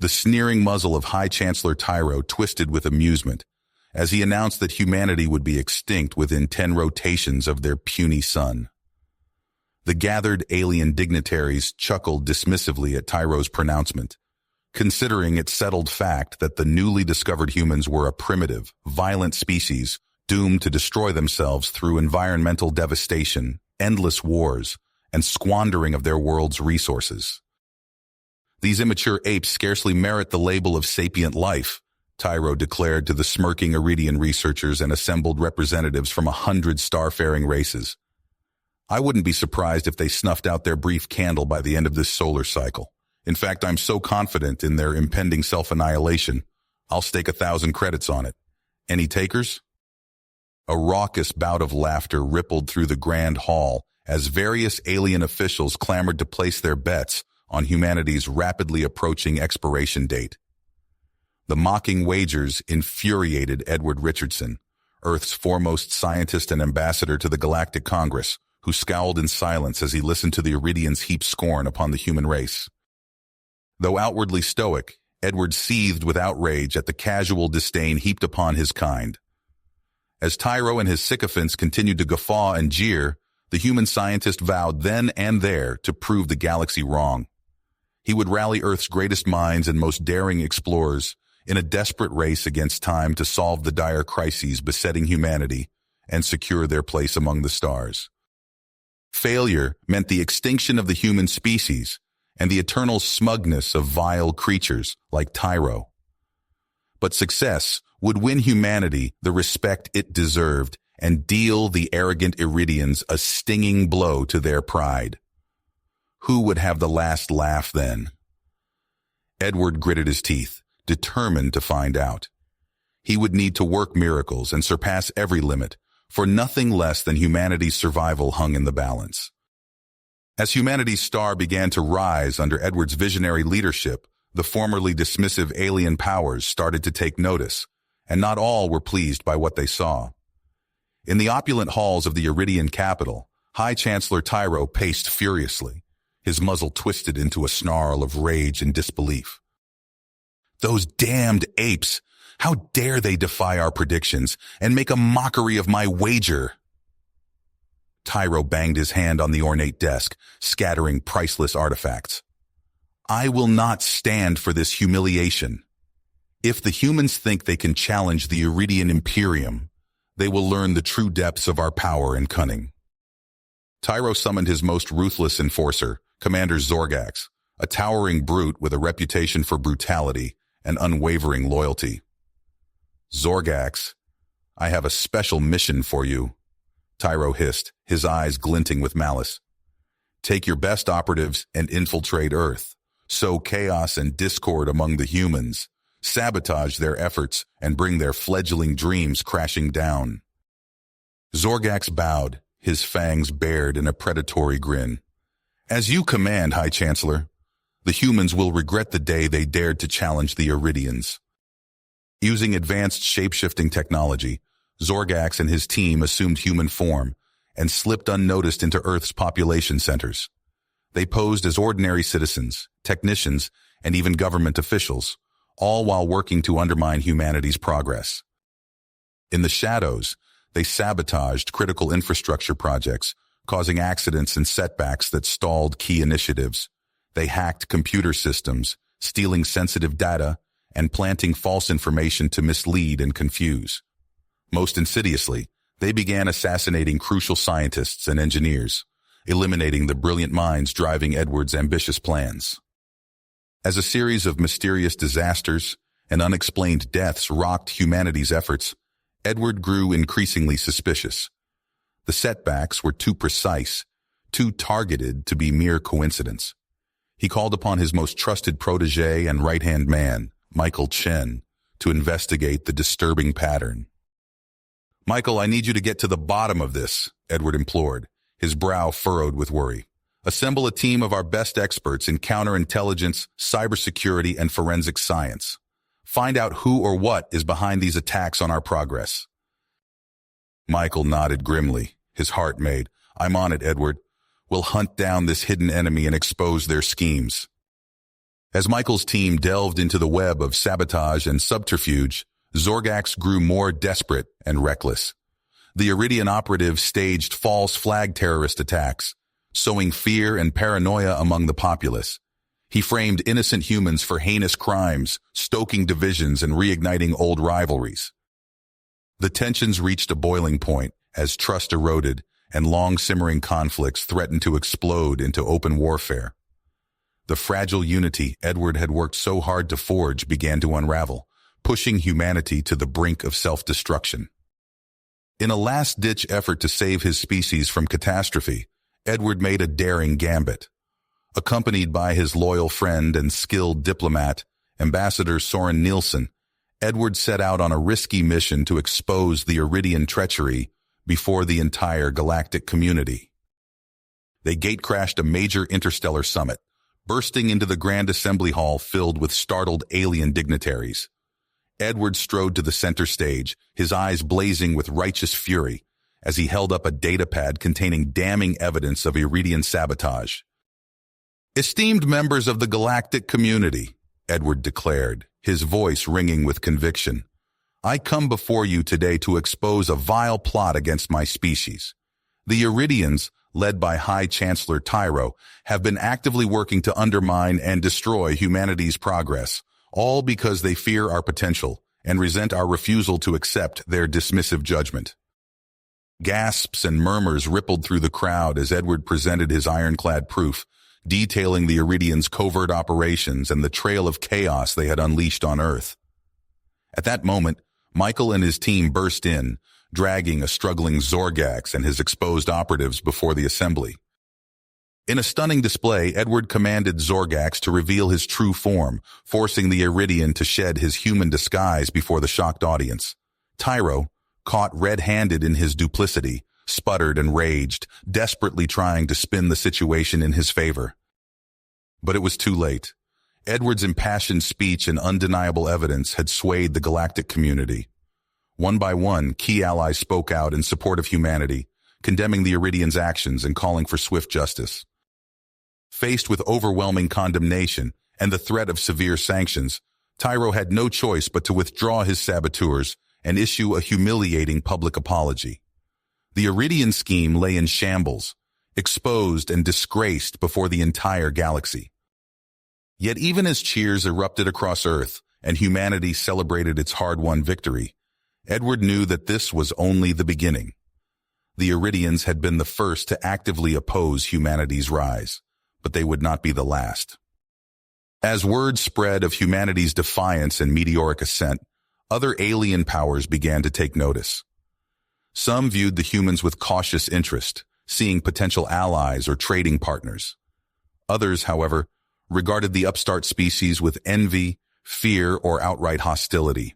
The sneering muzzle of High Chancellor Tyro twisted with amusement as he announced that humanity would be extinct within 10 rotations of their puny sun. The gathered alien dignitaries chuckled dismissively at Tyro's pronouncement, considering it settled fact that the newly discovered humans were a primitive, violent species doomed to destroy themselves through environmental devastation, endless wars, and squandering of their world's resources. These immature apes scarcely merit the label of sapient life, Tyro declared to the smirking Iridian researchers and assembled representatives from 100 starfaring races. I wouldn't be surprised if they snuffed out their brief candle by the end of this solar cycle. In fact, I'm so confident in their impending self-annihilation, I'll stake 1,000 credits on it. Any takers? A raucous bout of laughter rippled through the grand hall as various alien officials clamored to place their bets on humanity's rapidly approaching expiration date. The mocking wagers infuriated Edward Richardson, Earth's foremost scientist and ambassador to the Galactic Congress, who scowled in silence as he listened to the Iridians heap scorn upon the human race. Though outwardly stoic, Edward seethed with outrage at the casual disdain heaped upon his kind. As Tyro and his sycophants continued to guffaw and jeer, the human scientist vowed then and there to prove the galaxy wrong. He would rally Earth's greatest minds and most daring explorers in a desperate race against time to solve the dire crises besetting humanity and secure their place among the stars. Failure meant the extinction of the human species and the eternal smugness of vile creatures like Tyro. But success would win humanity the respect it deserved and deal the arrogant Iridians a stinging blow to their pride. Who would have the last laugh then? Edward gritted his teeth, determined to find out. He would need to work miracles and surpass every limit, for nothing less than humanity's survival hung in the balance. As humanity's star began to rise under Edward's visionary leadership, the formerly dismissive alien powers started to take notice, and not all were pleased by what they saw. In the opulent halls of the Iridian capital, High Chancellor Tyro paced furiously, his muzzle twisted into a snarl of rage and disbelief. Those damned apes! How dare they defy our predictions and make a mockery of my wager? Tyro banged his hand on the ornate desk, scattering priceless artifacts. I will not stand for this humiliation. If the humans think they can challenge the Iridian Imperium, they will learn the true depths of our power and cunning. Tyro summoned his most ruthless enforcer, Commander Zorgax, a towering brute with a reputation for brutality and unwavering loyalty. Zorgax, I have a special mission for you, Tyro hissed, his eyes glinting with malice. Take your best operatives and infiltrate Earth. Sow chaos and discord among the humans. Sabotage their efforts and bring their fledgling dreams crashing down. Zorgax bowed, his fangs bared in a predatory grin. As you command, High Chancellor, the humans will regret the day they dared to challenge the Iridians. Using advanced shape-shifting technology, Zorgax and his team assumed human form and slipped unnoticed into Earth's population centers. They posed as ordinary citizens, technicians, and even government officials, all while working to undermine humanity's progress. In the shadows, they sabotaged critical infrastructure projects, causing accidents and setbacks that stalled key initiatives. They hacked computer systems, stealing sensitive data, and planting false information to mislead and confuse. Most insidiously, they began assassinating crucial scientists and engineers, eliminating the brilliant minds driving Edward's ambitious plans. As a series of mysterious disasters and unexplained deaths rocked humanity's efforts, Edward grew increasingly suspicious. The setbacks were too precise, too targeted to be mere coincidence. He called upon his most trusted protege and right-hand man, Michael Chen, to investigate the disturbing pattern. Michael, I need you to get to the bottom of this, Edward implored, his brow furrowed with worry. Assemble a team of our best experts in counterintelligence, cybersecurity, and forensic science. Find out who or what is behind these attacks on our progress. Michael nodded grimly, his heart made. I'm on it, Edward. We'll hunt down this hidden enemy and expose their schemes. As Michael's team delved into the web of sabotage and subterfuge, Zorgax grew more desperate and reckless. The Iridian operatives staged false flag terrorist attacks, sowing fear and paranoia among the populace. He framed innocent humans for heinous crimes, stoking divisions and reigniting old rivalries. The tensions reached a boiling point as trust eroded and long-simmering conflicts threatened to explode into open warfare. The fragile unity Edward had worked so hard to forge began to unravel, pushing humanity to the brink of self-destruction. In a last-ditch effort to save his species from catastrophe, Edward made a daring gambit. Accompanied by his loyal friend and skilled diplomat, Ambassador Soren Nielsen, Edward set out on a risky mission to expose the Iridian treachery before the entire galactic community. They gatecrashed a major interstellar summit, bursting into the Grand Assembly Hall filled with startled alien dignitaries. Edward strode to the center stage, his eyes blazing with righteous fury, as he held up a datapad containing damning evidence of Iridian sabotage. "Esteemed members of the galactic community," Edward declared, his voice ringing with conviction, "I come before you today to expose a vile plot against my species. The Iridians, led by High Chancellor Tyro, have been actively working to undermine and destroy humanity's progress, all because they fear our potential and resent our refusal to accept their dismissive judgment." Gasps and murmurs rippled through the crowd as Edward presented his ironclad proof, detailing the Iridians' covert operations and the trail of chaos they had unleashed on Earth. At that moment, Michael and his team burst in, dragging a struggling Zorgax and his exposed operatives before the assembly. In a stunning display, Edward commanded Zorgax to reveal his true form, forcing the Iridian to shed his human disguise before the shocked audience. Tyro, caught red-handed in his duplicity, sputtered and raged, desperately trying to spin the situation in his favor. But it was too late. Edward's impassioned speech and undeniable evidence had swayed the galactic community. One by one, key allies spoke out in support of humanity, condemning the Iridians' actions and calling for swift justice. Faced with overwhelming condemnation and the threat of severe sanctions, Tyro had no choice but to withdraw his saboteurs and issue a humiliating public apology. The Iridian scheme lay in shambles, exposed and disgraced before the entire galaxy. Yet even as cheers erupted across Earth and humanity celebrated its hard-won victory, Edward knew that this was only the beginning. The Iridians had been the first to actively oppose humanity's rise, but they would not be the last. As word spread of humanity's defiance and meteoric ascent, other alien powers began to take notice. Some viewed the humans with cautious interest, seeing potential allies or trading partners. Others, however, regarded the upstart species with envy, fear, or outright hostility.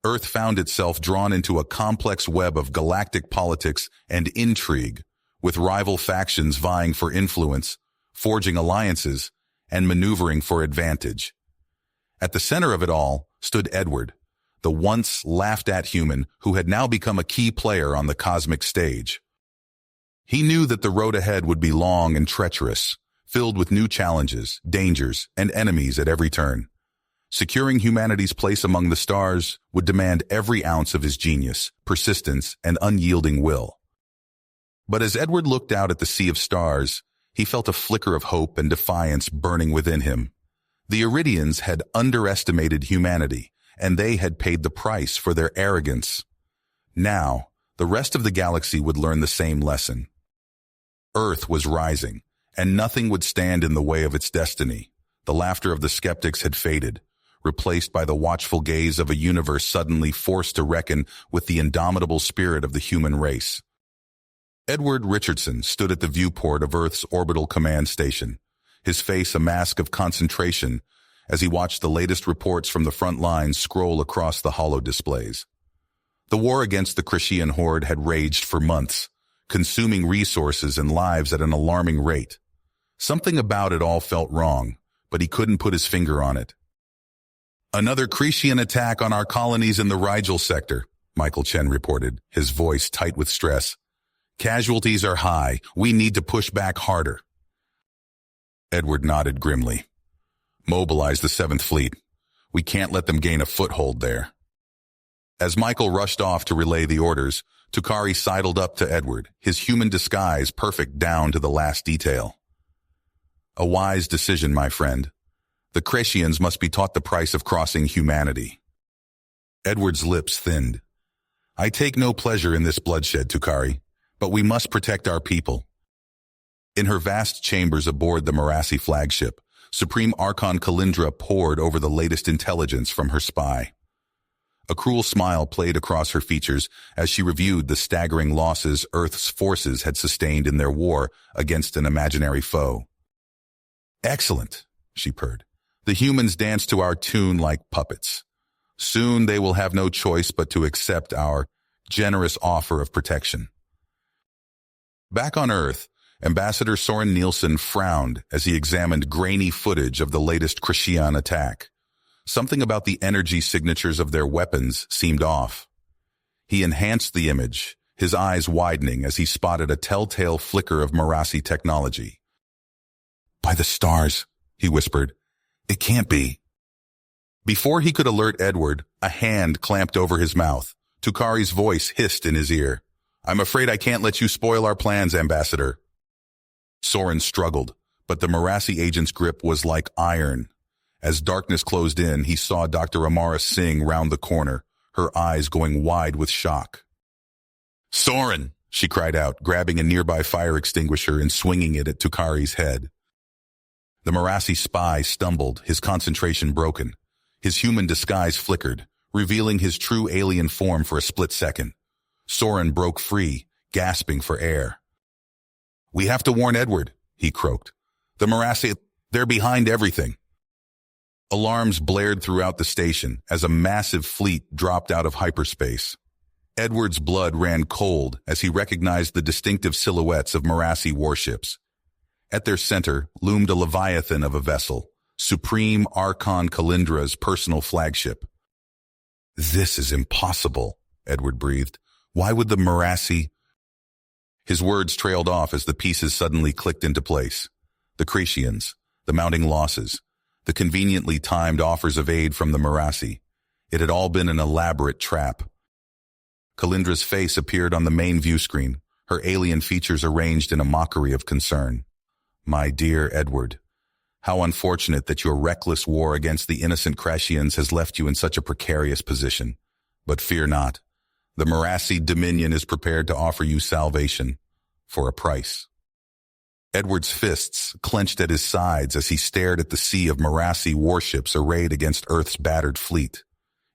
Earth found itself drawn into a complex web of galactic politics and intrigue, with rival factions vying for influence, forging alliances, and maneuvering for advantage. At the center of it all stood Edward, the once laughed-at human who had now become a key player on the cosmic stage. He knew that the road ahead would be long and treacherous, filled with new challenges, dangers, and enemies at every turn. Securing humanity's place among the stars would demand every ounce of his genius, persistence, and unyielding will. But as Edward looked out at the sea of stars, he felt a flicker of hope and defiance burning within him. The Iridians had underestimated humanity, and they had paid the price for their arrogance. Now, the rest of the galaxy would learn the same lesson. Earth was rising, and nothing would stand in the way of its destiny. The laughter of the skeptics had faded, replaced by the watchful gaze of a universe suddenly forced to reckon with the indomitable spirit of the human race. Edward Richardson stood at the viewport of Earth's orbital command station, his face a mask of concentration as he watched the latest reports from the front lines scroll across the holo displays. The war against the Krishian horde had raged for months, consuming resources and lives at an alarming rate. Something about it all felt wrong, but he couldn't put his finger on it. "Another Krishian attack on our colonies in the Rigel sector," Michael Chen reported, his voice tight with stress. "Casualties are high. We need to push back harder." Edward nodded grimly. Mobilize the 7th Fleet. We can't let them gain a foothold there. As Michael rushed off to relay the orders, Tukari sidled up to Edward, his human disguise perfect down to the last detail. A wise decision, my friend. The Cretians must be taught the price of crossing humanity. Edward's lips thinned. I take no pleasure in this bloodshed, Tukari, but we must protect our people. In her vast chambers aboard the Marassi flagship, Supreme Archon Kalindra pored over the latest intelligence from her spy. A cruel smile played across her features as she reviewed the staggering losses Earth's forces had sustained in their war against an imaginary foe. Excellent, she purred. The humans dance to our tune like puppets. Soon they will have no choice but to accept our generous offer of protection. Back on Earth, Ambassador Soren Nielsen frowned as he examined grainy footage of the latest Cretian attack. Something about the energy signatures of their weapons seemed off. He enhanced the image, his eyes widening as he spotted a telltale flicker of Marassi technology. By the stars, he whispered. It can't be. Before he could alert Edward, a hand clamped over his mouth. Tukari's voice hissed in his ear. I'm afraid I can't let you spoil our plans, Ambassador. Soren struggled, but the Marassi agent's grip was like iron. As darkness closed in, he saw Dr. Amara Singh round the corner, her eyes going wide with shock. Soren, she cried out, grabbing a nearby fire extinguisher and swinging it at Tukari's head. The Marassi spy stumbled, his concentration broken. His human disguise flickered, revealing his true alien form for a split second. Soren broke free, gasping for air. We have to warn Edward, he croaked. The Marassi, they're behind everything. Alarms blared throughout the station as a massive fleet dropped out of hyperspace. Edward's blood ran cold as he recognized the distinctive silhouettes of Marassi warships. At their center loomed a leviathan of a vessel, Supreme Archon Kalindra's personal flagship. This is impossible, Edward breathed. Why would the Marassi... His words trailed off as the pieces suddenly clicked into place. The Cretians, the mounting losses, the conveniently timed offers of aid from the Marassi. It had all been an elaborate trap. Kalindra's face appeared on the main view screen, her alien features arranged in a mockery of concern. My dear Edward, how unfortunate that your reckless war against the innocent Cretians has left you in such a precarious position. But fear not. The Marassi Dominion is prepared to offer you salvation for a price. Edward's fists clenched at his sides as he stared at the sea of Marassi warships arrayed against Earth's battered fleet.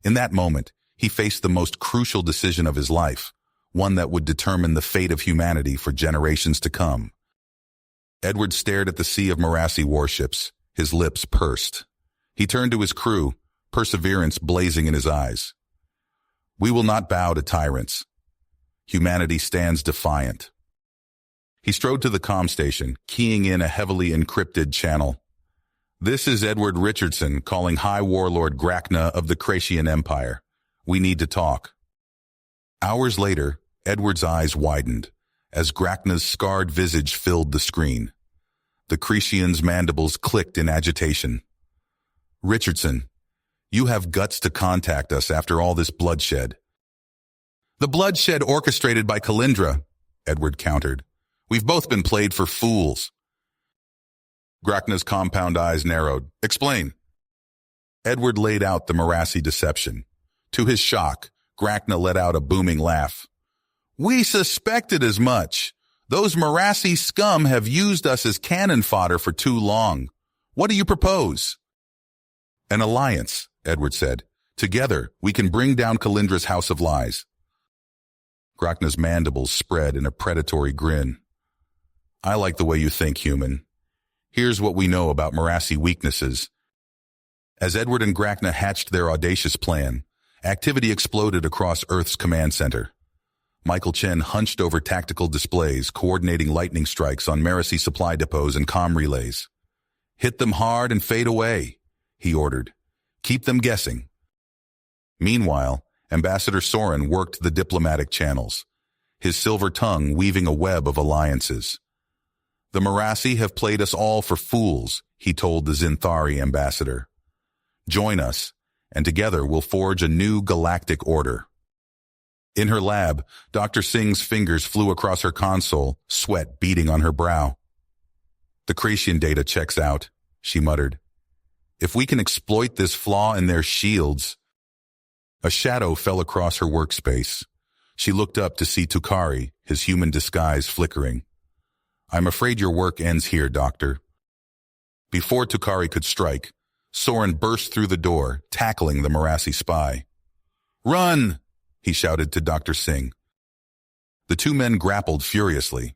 In that moment, he faced the most crucial decision of his life, one that would determine the fate of humanity for generations to come. Edward stared at the sea of Marassi warships, his lips pursed. He turned to his crew, perseverance blazing in his eyes. We will not bow to tyrants. Humanity stands defiant. He strode to the comm station, keying in a heavily encrypted channel. This is Edward Richardson calling High Warlord Grakna of the Cretian Empire. We need to talk. Hours later, Edward's eyes widened as Grakna's scarred visage filled the screen. The Cretian's mandibles clicked in agitation. Richardson, you have guts to contact us after all this bloodshed. The bloodshed orchestrated by Kalindra, Edward countered. We've both been played for fools. Grakna's compound eyes narrowed. Explain. Edward laid out the Marassi deception. To his shock, Grakna let out a booming laugh. We suspected as much. Those Marassi scum have used us as cannon fodder for too long. What do you propose? An alliance, Edward said. Together, we can bring down Kalindra's House of Lies. Grakna's mandibles spread in a predatory grin. I like the way you think, human. Here's what we know about Marassi weaknesses. As Edward and Grakna hatched their audacious plan, activity exploded across Earth's command center. Michael Chen hunched over tactical displays, coordinating lightning strikes on Marassi supply depots and comm relays. Hit them hard and fade away, he ordered. Keep them guessing. Meanwhile, Ambassador Soren worked the diplomatic channels, his silver tongue weaving a web of alliances. The Marassi have played us all for fools, he told the Zinthari ambassador. Join us, and together we'll forge a new galactic order. In her lab, Dr. Singh's fingers flew across her console, sweat beading on her brow. The Cretan data checks out, she muttered. If we can exploit this flaw in their shields... A shadow fell across her workspace. She looked up to see Tukari, his human disguise flickering. I'm afraid your work ends here, Doctor. Before Tukari could strike, Soren burst through the door, tackling the Marassi spy. Run! He shouted to Dr. Singh. The two men grappled furiously.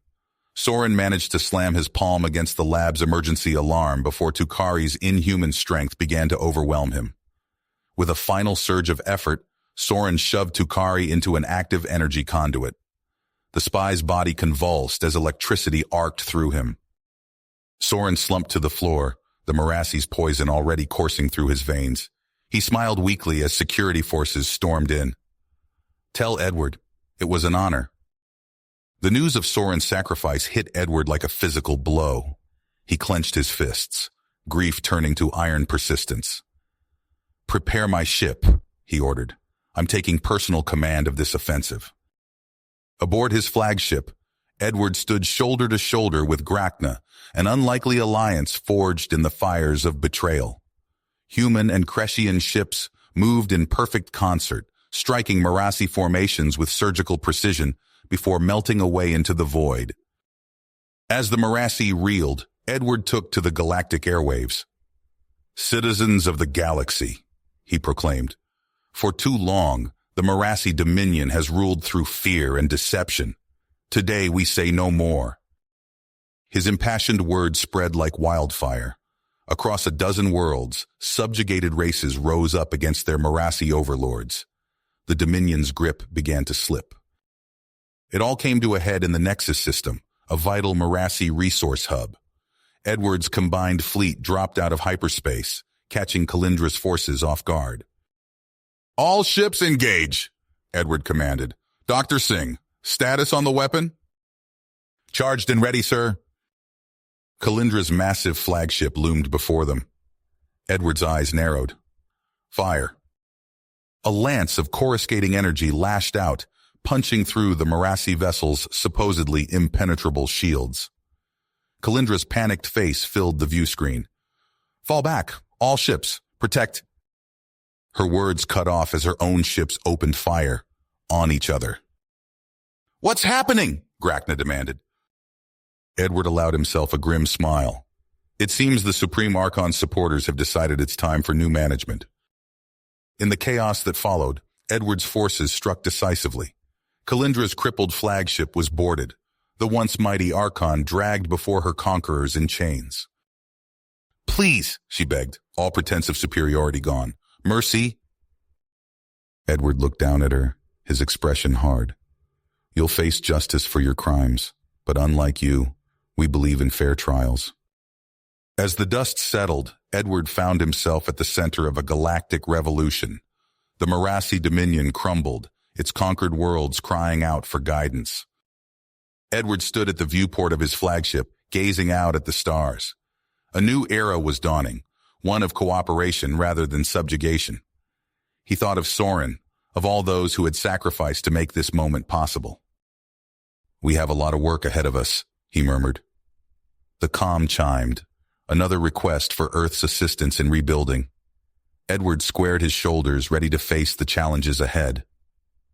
Soren managed to slam his palm against the lab's emergency alarm before Tukari's inhuman strength began to overwhelm him. With a final surge of effort, Soren shoved Tukari into an active energy conduit. The spy's body convulsed as electricity arced through him. Soren slumped to the floor, the Marassi's poison already coursing through his veins. He smiled weakly as security forces stormed in. Tell Edward, it was an honor. The news of Soren's sacrifice hit Edward like a physical blow. He clenched his fists, grief turning to iron persistence. Prepare my ship, he ordered. I'm taking personal command of this offensive. Aboard his flagship, Edward stood shoulder to shoulder with Grachna, an unlikely alliance forged in the fires of betrayal. Human and Crescian ships moved in perfect concert, striking Marassi formations with surgical precision before melting away into the void. As the Marassi reeled, Edward took to the galactic airwaves. Citizens of the galaxy, he proclaimed. For too long, the Marassi dominion has ruled through fear and deception. Today we say no more. His impassioned words spread like wildfire. Across a dozen worlds, subjugated races rose up against their Marassi overlords. The Dominion's grip began to slip. It all came to a head in the Nexus system, a vital Marassi resource hub. Edward's combined fleet dropped out of hyperspace, catching Kalindra's forces off guard. All ships engage, Edward commanded. Dr. Singh, status on the weapon? Charged and ready, sir. Kalindra's massive flagship loomed before them. Edward's eyes narrowed. Fire. A lance of coruscating energy lashed out, punching through the Marassi vessel's supposedly impenetrable shields. Kalindra's panicked face filled the view screen. Fall back, all ships, protect. Her words cut off as her own ships opened fire on each other. What's happening? Grachna demanded. Edward allowed himself a grim smile. It seems the Supreme Archon's supporters have decided it's time for new management. In the chaos that followed, Edward's forces struck decisively. Kalindra's crippled flagship was boarded, the once mighty Archon dragged before her conquerors in chains. Please, she begged, all pretense of superiority gone. Mercy. Edward looked down at her, his expression hard. You'll face justice for your crimes, but unlike you, we believe in fair trials. As the dust settled, Edward found himself at the center of a galactic revolution. The Marassi Dominion crumbled, its conquered worlds crying out for guidance. Edward stood at the viewport of his flagship, gazing out at the stars. A new era was dawning, one of cooperation rather than subjugation. He thought of Soren, of all those who had sacrificed to make this moment possible. We have a lot of work ahead of us, he murmured. The comm chimed, another request for Earth's assistance in rebuilding. Edward squared his shoulders, ready to face the challenges ahead.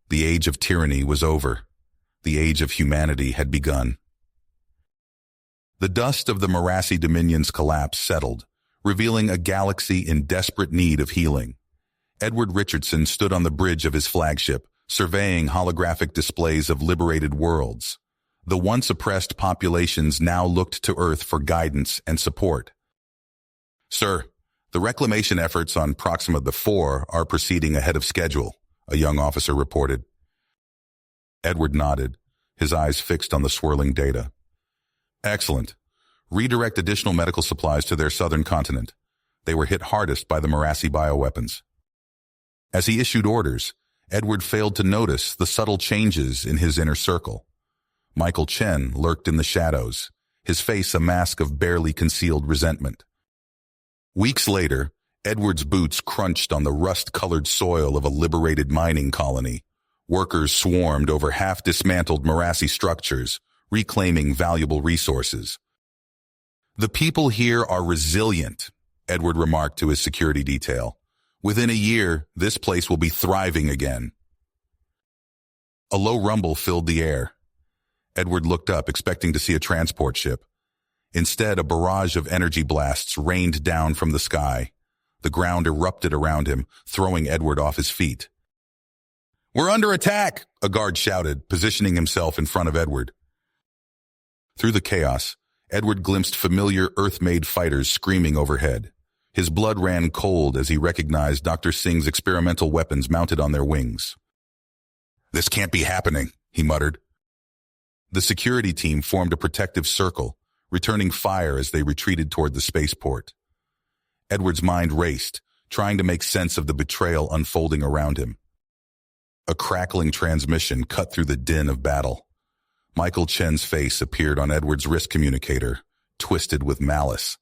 The age of tyranny was over. The age of humanity had begun. The dust of the Marassi Dominion's collapse settled, revealing a galaxy in desperate need of healing. Edward Richardson stood on the bridge of his flagship, surveying holographic displays of liberated worlds. The once oppressed populations now looked to Earth for guidance and support. Sir, the reclamation efforts on Proxima IV are proceeding ahead of schedule, a young officer reported. Edward nodded, his eyes fixed on the swirling data. Excellent. Redirect additional medical supplies to their southern continent. They were hit hardest by the Marassi bioweapons. As he issued orders, Edward failed to notice the subtle changes in his inner circle. Michael Chen lurked in the shadows, his face a mask of barely concealed resentment. Weeks later, Edward's boots crunched on the rust-colored soil of a liberated mining colony. Workers swarmed over half-dismantled morassy structures, reclaiming valuable resources. "The people here are resilient," Edward remarked to his security detail. "Within a year, this place will be thriving again." A low rumble filled the air. Edward looked up, expecting to see a transport ship. Instead, a barrage of energy blasts rained down from the sky. The ground erupted around him, throwing Edward off his feet. "We're under attack!" a guard shouted, positioning himself in front of Edward. Through the chaos, Edward glimpsed familiar Earth-made fighters screaming overhead. His blood ran cold as he recognized Dr. Singh's experimental weapons mounted on their wings. "This can't be happening," he muttered. The security team formed a protective circle, returning fire as they retreated toward the spaceport. Edward's mind raced, trying to make sense of the betrayal unfolding around him. A crackling transmission cut through the din of battle. Michael Chen's face appeared on Edward's wrist communicator, twisted with malice.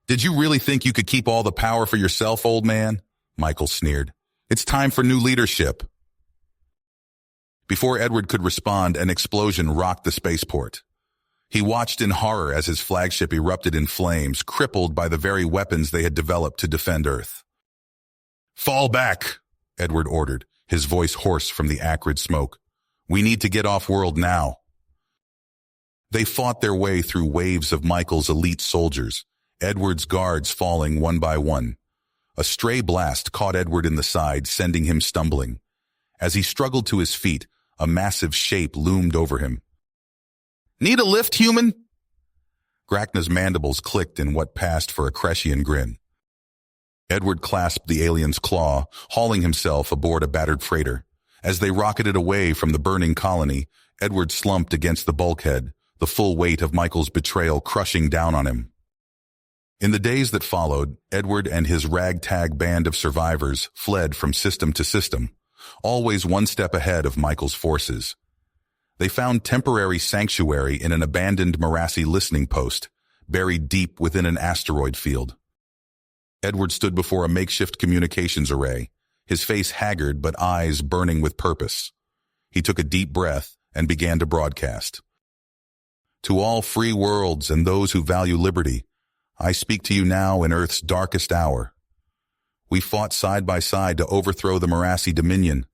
"Did you really think you could keep all the power for yourself, old man?" Michael sneered. "It's time for new leadership." Before Edward could respond, an explosion rocked the spaceport. He watched in horror as his flagship erupted in flames, crippled by the very weapons they had developed to defend Earth. "Fall back," Edward ordered, his voice hoarse from the acrid smoke. "We need to get off-world now." They fought their way through waves of Michael's elite soldiers, Edward's guards falling one by one. A stray blast caught Edward in the side, sending him stumbling. As he struggled to his feet, a massive shape loomed over him. "Need a lift, human?" Grachna's mandibles clicked in what passed for a Crescian grin. Edward clasped the alien's claw, hauling himself aboard a battered freighter. As they rocketed away from the burning colony, Edward slumped against the bulkhead, the full weight of Michael's betrayal crushing down on him. In the days that followed, Edward and his ragtag band of survivors fled from system to system, always one step ahead of Michael's forces. They found temporary sanctuary in an abandoned morassy listening post, buried deep within an asteroid field. Edward stood before a makeshift communications array, his face haggard but eyes burning with purpose. He took a deep breath and began to broadcast. "To all free worlds and those who value liberty, I speak to you now in Earth's darkest hour. We fought side by side to overthrow the morassy dominion,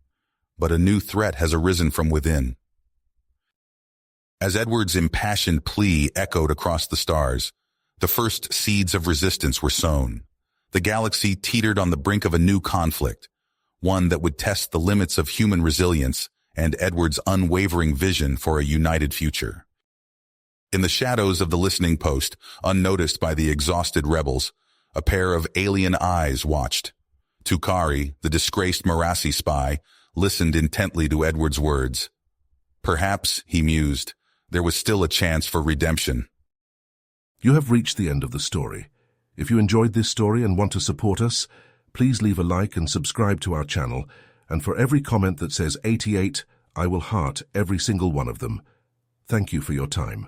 but a new threat has arisen from within." As Edward's impassioned plea echoed across the stars, the first seeds of resistance were sown. The galaxy teetered on the brink of a new conflict, one that would test the limits of human resilience and Edward's unwavering vision for a united future. In the shadows of the listening post, unnoticed by the exhausted rebels, a pair of alien eyes watched. Tukari, the disgraced morassy spy, listened intently to Edward's words. Perhaps, he mused, there was still a chance for redemption. You have reached the end of the story. If you enjoyed this story and want to support us, please leave a like and subscribe to our channel, and for every comment that says 88, I will heart every single one of them. Thank you for your time.